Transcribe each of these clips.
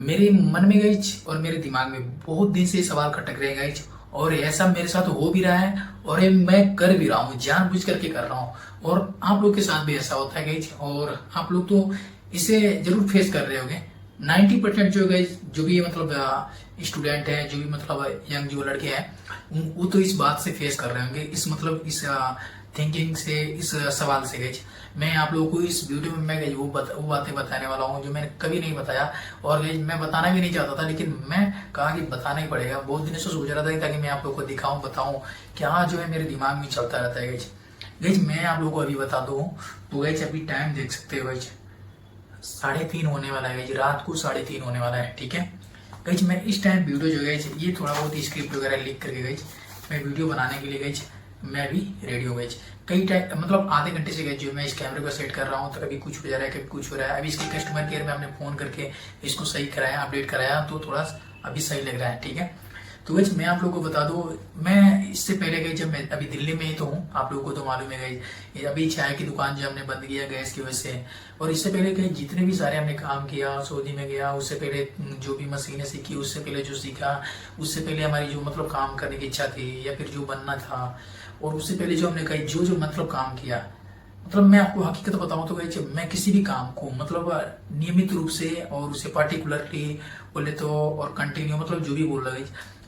मेरे मन में गाइज और मेरे दिमाग में बहुत दिन से ये सवाल खटक रहे हैं गाइज। और ऐसा मेरे साथ हो भी रहा है और ये मैं कर भी रहा हूँ, जानबूझ करके कर रहा हूँ। और आप लोग के साथ भी ऐसा होता है गाइज, और आप लोग तो इसे जरूर फेस कर रहे होंगे। 90% जो गाइज, जो भी मतलब स्टूडेंट है, जो भी मतलब यंग जो लड़के हैं, वो तो इस बात से फेस कर रहे होंगे, इस मतलब इस थिंकिंग से, इस सवाल से गाइज। मैं आप लोगों को इस वीडियो में मैं वो बातें बताने वाला हूँ जो मैंने कभी नहीं बताया। और गाइज मैं बताना भी नहीं चाहता था, लेकिन मैं कहा कि बताना ही पड़ेगा। बहुत दिनों से सोच रहा था ताकि मैं आप लोगों को दिखाऊं, बताऊं क्या जो है मेरे दिमाग में चलता रहता है गाइज। गाइज मैं आप लोगों को अभी बता दूं तो गाइज अभी टाइम देख सकते हो गाइज, 3:30 होने वाला है गाइज, रात को 3:30 होने वाला है। ठीक है गाइज, मैं इस टाइम वीडियो जो गाइज, ये थोड़ा बहुत स्क्रिप्ट वगैरह लिख करके गाइज मैं वीडियो बनाने के लिए गाइज मैं भी रेडी हूँ गाइज। कई टाइम मतलब आधे घंटे से गाइज जो मैं इस कैमरे को सेट कर रहा हूँ, तो कभी कुछ हो जा रहा है, कभी कुछ हो रहा है। अभी इसके कस्टमर केयर में हमने फोन करके इसको सही कराया, अपडेट कराया, तो थोड़ा अभी सही लग रहा है। ठीक है, तो गाइज मैं आप लोगों को बता दूं, मैं इससे पहले गई जब मैं अभी दिल्ली में ही तो हूँ, आप लोगों को तो मालूम है गई, अभी चाय की दुकान जो हमने बंद किया गैस की वजह से। और इससे पहले कहीं जितने भी सारे हमने काम किया, सऊदी में गया, उससे पहले जो भी मशीनें सीखी, उससे पहले जो सीखा, उससे पहले हमारी जो मतलब काम करने की इच्छा थी या फिर जो बनना था, और उससे पहले जो हमने कहीं जो जो मतलब काम किया, मतलब मैं आपको हकीकत बताऊं तो गाइज मैं किसी भी काम को मतलब नियमित रूप से और उसे पार्टिकुलरली बोले तो और कंटिन्यू मतलब जो भी बोल रहा है,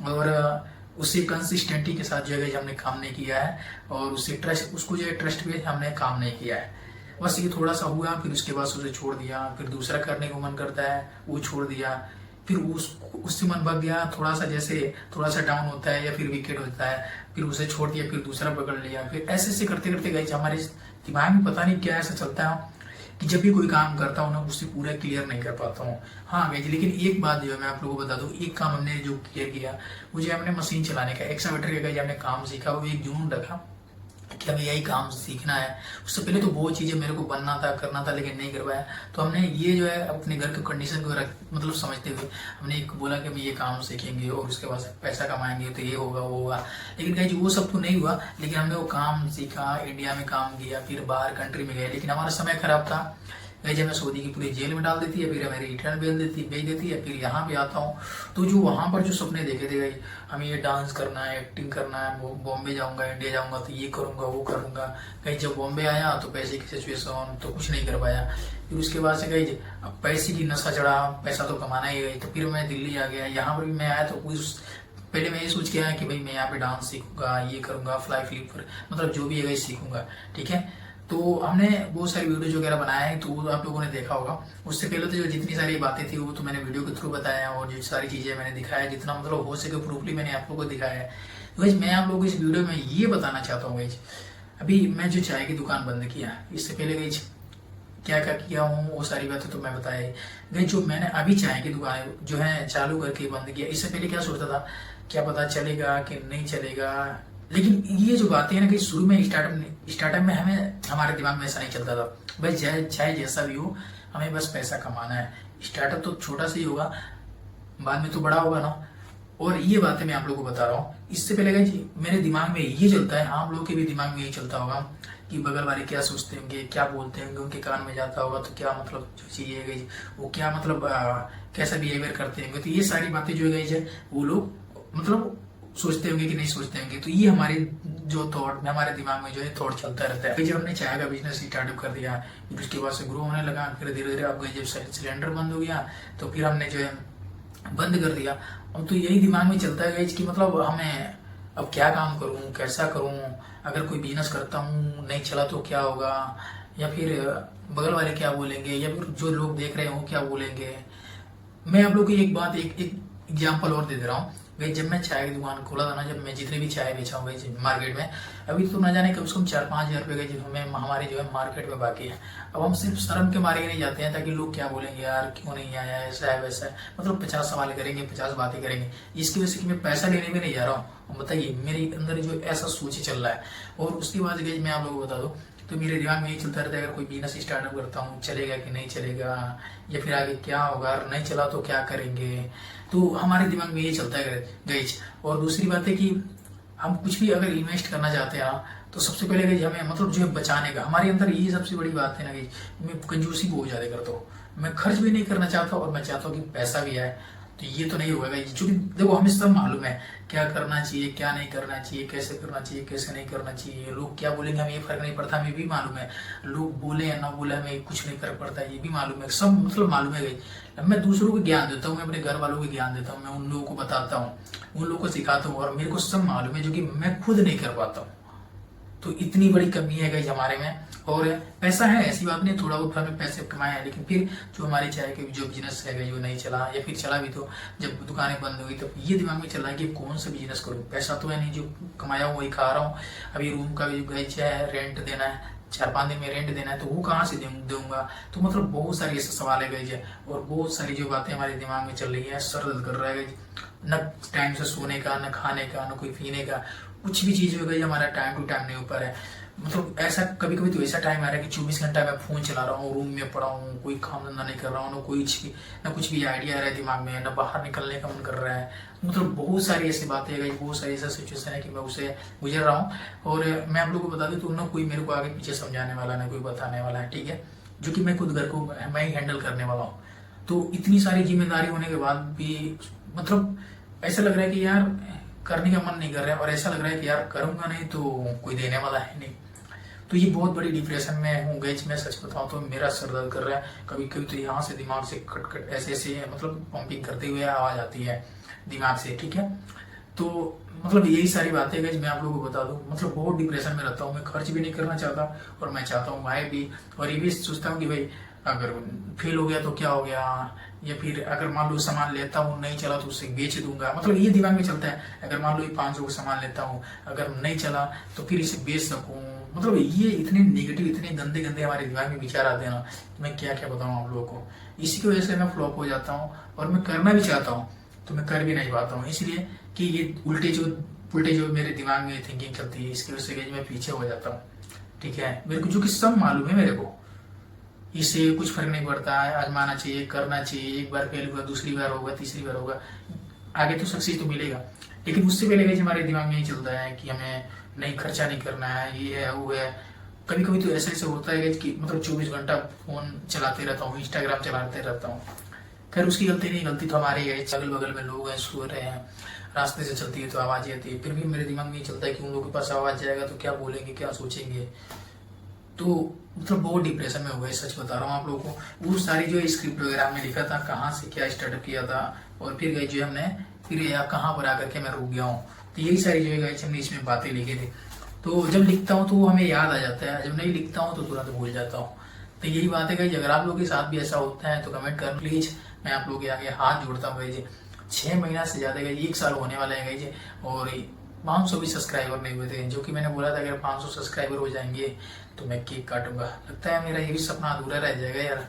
और उससे कंसिस्टेंटी के साथ जो है हमने काम नहीं किया है, और उससे ट्रस्ट, उसको जो है ट्रस्ट पे हमने काम नहीं किया है। बस ये थोड़ा सा हुआ, फिर उसके बाद उसे छोड़ दिया, फिर दूसरा करने को मन करता है वो छोड़ दिया, फिर उससे मन भग गया, थोड़ा सा जैसे थोड़ा सा डाउन होता है या फिर विकेट होता है, फिर उसे छोड़ दिया, फिर दूसरा पकड़ लिया, फिर ऐसे ऐसे करते करते गए हमारे दिमाग में पता नहीं क्या ऐसा चलता है कि जब भी कोई काम करता हूँ ना, उससे पूरा क्लियर नहीं कर पाता हूँ। हाँ गई, लेकिन एक बात जो है मैं आप लोगों को बता दूं, एक काम हमने जो क्लियर किया, मुझे हमने मशीन चलाने का, एक्सावेटर का हमने काम सीखा, वो एक जुनून रखा कि हमें यही काम सीखना है। उससे पहले तो बहुत चीजें मेरे को बनना था, करना था, लेकिन नहीं कर पाया। तो हमने ये जो है अपने घर के कंडीशन को मतलब समझते हुए हमने एक बोला कि हम ये काम सीखेंगे और उसके बाद पैसा कमाएंगे, तो ये होगा वो होगा। लेकिन गाइज वो सब तो नहीं हुआ, लेकिन हमने वो काम सीखा, इंडिया में काम किया, फिर बाहर कंट्री में गए, लेकिन हमारा समय खराब था। गई जब मैं सऊदी की पूरी जेल में डाल देती है, फिर हमें रिटर्न भेज देती है, फिर यहाँ पे आता हूँ। तो जो वहाँ पर जो सपने देखे थे गई, हमें ये डांस करना है, एक्टिंग करना है, बॉम्बे जाऊंगा, इंडिया जाऊंगा तो ये करूंगा वो करूंगा। कहीं जब बॉम्बे आया तो पैसे की सिचुएशन, तो कुछ नहीं कर पाया। फिर उसके बाद से गई अब पैसे की नशा चढ़ा, पैसा तो कमाना ही गई, तो फिर मैं दिल्ली आ गया। यहाँ पर भी मैं आया तो कुछ पहले मैं ये सोच के आया कि भाई मैं यहाँ पे डांस सीखूंगा, ये करूंगा, फ्लाई फ्लिपर मतलब जो भी है सीखूंगा। ठीक है, तो हमने बहुत सारी वीडियोज वगैरह बनाए हैं, तो आप लोगों ने देखा होगा। उससे पहले तो जो जितनी सारी बातें थी वो तो मैंने वीडियो के थ्रू बताया, और जो सारी चीजें मैंने दिखाया, जितना मतलब हो सके प्रूफली मैंने आप लोगों को दिखाया है। तो गाइज मैं आप लोगों को इस वीडियो में ये बताना चाहता हूँ गाइज, अभी मैं जो चाय की दुकान बंद किया, इससे पहले गाइज क्या क्या किया हूँ वो सारी बातें तो मैं बताया गई। जो मैंने अभी चाय की दुकान जो है चालू करके बंद किया, इससे पहले क्या सोचता था, क्या पता चलेगा कि नहीं चलेगा। लेकिन ये जो बातें हैं ना कि शुरू में स्टार्टअप में हमें हमारे दिमाग में ऐसा नहीं चलता था, भाई चाहे जैसा भी हो, हमें बस पैसा कमाना है। स्टार्टअप तो छोटा सा ही होगा, बाद में तो बड़ा होगा ना। और ये बातें मैं आप लोगों को बता रहा हूँ, इससे पहले गाइज मेरे दिमाग में ये चलता है, आप लोगों के भी दिमाग में यही चलता होगा कि बगल वाले क्या सोचते होंगे, क्या बोलते होंगे, उनके कान में जाता होगा तो क्या मतलब जो चीज है गाइज, वो क्या मतलब कैसा बिहेवियर करते होंगे। तो ये सारी बातें जो है गाइज है वो लोग मतलब सोचते होंगे कि नहीं सोचते होंगे। तो ये हमारे जो थॉट में, हमारे दिमाग में जो है थॉट चलता रहता है। जब हमने चाय का बिजनेस स्टार्टअप कर दिया, फिर उसके बाद से ग्रो होने लगा, फिर धीरे धीरे अब जब सिलेंडर बंद हो गया तो फिर हमने जो है बंद कर दिया। अब तो यही दिमाग में चलता है कि मतलब हमें अब क्या काम करूं, कैसा करूं, अगर कोई बिजनेस करता हूं नहीं चला तो क्या होगा, या फिर बगल वाले क्या बोलेंगे, या फिर जो लोग देख रहे हो क्या बोलेंगे। मैं आप लोग को एक बात, एक एग्जाम्पल और दे दे रहा हूँ भाई। जब मैं चाय की दुकान खोला था ना, जब मैं जितने भी चाय बेचा हूँ भाई मार्केट में, अभी तो ना जाने कम से कम 4-5 हज़ार रुपए का हमें हमारे जो है मार्केट में बाकी है। अब हम सिर्फ शर्म के मारे नहीं जाते हैं ताकि लोग क्या बोलेंगे, यार क्यों नहीं आया, ऐसा है वैसा है, मतलब 50 सवाल करेंगे, 50 बातें करेंगे। इसकी वजह से कि मैं पैसा लेने भी नहीं जा रहा हूँ, बताइए मेरे अंदर जो ऐसा सोच चल रहा है। और उसके बाद गई मैं आप लोगों को बता दूँ, तो मेरे दिमाग में यही चलता रहता है, अगर कोई बिजनेस स्टार्टअप करता हूँ चलेगा कि नहीं चलेगा, या फिर आगे क्या होगा, अगर नहीं चला तो क्या करेंगे। तो हमारे दिमाग में ये चलता है गाइज। और दूसरी बात है कि हम कुछ भी अगर इन्वेस्ट करना चाहते हैं ना, तो सबसे पहले गाइज हमें मतलब जो है बचाने का, हमारे अंदर ये सबसे बड़ी बात है ना गाइज, मैं कंजूसी बहुत ज्यादा करता हूँ। मैं खर्च भी नहीं करना चाहता और मैं चाहता हूँ कि पैसा भी आए। तो ये तो नहीं होगा गाइज, क्योंकि देखो हमें सब मालूम है क्या करना चाहिए, क्या नहीं करना चाहिए, कैसे करना चाहिए, कैसे नहीं करना चाहिए। लोग क्या बोलेंगे हमें ये फर्क नहीं पड़ता, हमें भी मालूम है। लोग बोले या ना बोले हमें कुछ नहीं फर्क पड़ता, ये भी मालूम है, सब मतलब मालूम है गाइज। अब मैं दूसरों को ज्ञान देता हूँ, मैं अपने घर वालों को ज्ञान देता हूँ, मैं उन लोगों को बताता हूँ, उन लोगों को सिखाता हूँ, और मेरे को सब मालूम है जो कि मैं खुद नहीं कर पाता हूँ। तो इतनी बड़ी कमी है गाइज हमारे में। और पैसा है, ऐसी बात नहीं, थोड़ा बहुत हमने पैसे कमाए हैं, लेकिन फिर जो हमारे चाय के जो बिजनेस है जो नहीं चला, या फिर चला भी तो जब दुकानें बंद हुई तो ये दिमाग में चला कि कौन सा बिजनेस करूँ, पैसा तो है नहीं, जो कमाया हूँ वही खा रहा हूँ। अभी रूम का जो गाइज है रेंट देना है, 4-5 दिन में रेंट देना है, तो वो कहाँ से दूंगा। तो मतलब बहुत सारी ऐसे सवाल है गाइज, और बहुत सारी जो बातें हमारे दिमाग में चल रही है, सर दर्द कर रहा है गाइज। न टाइम से सोने का, न खाने का, न कोई पीने का, कुछ भी चीज हो गई हमारा टाइम टू टाइम नहीं हो पा रहा है। मतलब ऐसा कभी कभी तो ऐसा टाइम आ रहा है कि 24 घंटा मैं फोन चला रहा हूँ, रूम में पड़ा हूँ, कोई काम धंधा नहीं कर रहा हूँ, ना कुछ भी आइडिया आ रहा है दिमाग में, ना बाहर निकलने का मन कर रहा है। मतलब बहुत सारी ऐसी बातें है, बहुत सारी ऐसा सिचुएशन है कि मैं उसे गुजर रहा हूँ। और मैं आप लोगों को बता दूं तो ना कोई मेरे को आगे पीछे समझाने वाला, ना कोई बताने वाला है, ठीक है, जो कि मैं खुद घर को मैं ही हैंडल करने वाला हूँ। तो इतनी सारी जिम्मेदारी होने के बाद भी मतलब ऐसा लग रहा है कि यार करने का मन नहीं कर रहा है, और ऐसा लग रहा है कि यार करूंगा नहीं तो कोई देने वाला है नहीं। तो ये बहुत बड़ी डिप्रेशन में हूँ गई। मैं सच बताऊं तो मेरा सर दर्द कर रहा है, कभी कभी तो यहाँ से दिमाग से कट कट ऐसे ऐसे मतलब पंपिंग करते हुए आवाज आती है दिमाग से, ठीक है। तो मतलब यही सारी बातें गई मैं आप लोगों को बता दूं, मतलब बहुत डिप्रेशन में रहता हूँ, मैं खर्च भी नहीं करना चाहता, और मैं चाहता हूँ आए भी, और ये भी सोचता हूँ कि भाई अगर फेल हो गया तो क्या हो गया, या फिर अगर मान लो सामान लेता हूँ नहीं चला तो उसे बेच दूंगा, मतलब ये दिमाग में चलता है। अगर मान लो 500 का सामान लेता हूँ, अगर नहीं चला तो फिर इसे बेच सकूँ। मतलब ये इतने नेगेटिव, इतने गंदे गंदे हमारे दिमाग में विचार आते हैं ना, मैं क्या क्या बताऊँ आप लोगों को। इसी की वजह से मैं फ्लॉप हो जाता हूँ, और मैं करना भी चाहता हूँ तो मैं कर भी नहीं पाता हूँ, इसलिए कि ये उल्टे जो मेरे दिमाग में थिंकिंग चलती है, इसकी वजह से मैं पीछे हो जाता हूँ, ठीक है। मेरे को जो कि सब मालूम है मेरे को, इससे कुछ फर्क नहीं पड़ता है, आजमाना चाहिए, करना चाहिए, एक बार फेल हुआ, दूसरी बार होगा, तीसरी बार होगा, आगे तो सक्सेस तो मिलेगा। लेकिन उससे पहले गई हमारे दिमाग में यही चलता है कि हमें नहीं, खर्चा नहीं करना है, ये है वो है। कभी कभी तो ऐसा ऐसा होता है कि मतलब 24 घंटा फोन चलाते रहता हूँ, इंस्टाग्राम चलाते रहता हूँ। खैर उसकी गलती नहीं, गलती तो हमारी है, अगल बगल में लोग हैं, सो रहे हैं, रास्ते से चलती है तो आवाज आती है, फिर भी मेरे दिमाग में ये चलता है कि उन लोगों के पास आवाज जाएगा तो क्या बोलेंगे, क्या सोचेंगे। तो मतलब बहुत डिप्रेशन में हो गए, सच बता रहा हूँ आप लोगों को। वो सारी जो स्क्रिप्ट वगैरह हमने लिखा था, कहाँ से क्या स्टार्टअप किया था, और फिर गई जो हमने फिर कहाँ पर आकर के मैं रुक गया हूँ, तो यही सारी जो है हमने इसमें बातें लिखी थी। तो जब लिखता हूँ तो वो हमें याद आ जाता है, जब नहीं लिखता हूँ तो तुरंत भूल जाता हूँ। तो यही बात है गाइज, अगर आप लोगों के साथ भी ऐसा होता है तो कमेंट कर प्लीज। मैं आप लोगों के आगे हाथ जोड़ता हूँ गाइज। 6 महीना से ज्यादा गाइज, 1 साल होने वाला है गाइज, और 500 भी सब्सक्राइबर नहीं हुए थे, जो कि मैंने बोला था अगर 500 सब्सक्राइबर हो जाएंगे तो मैं केक काटूंगा। लगता है मेरा ये भी सपना अधूरा रह जाएगा यार।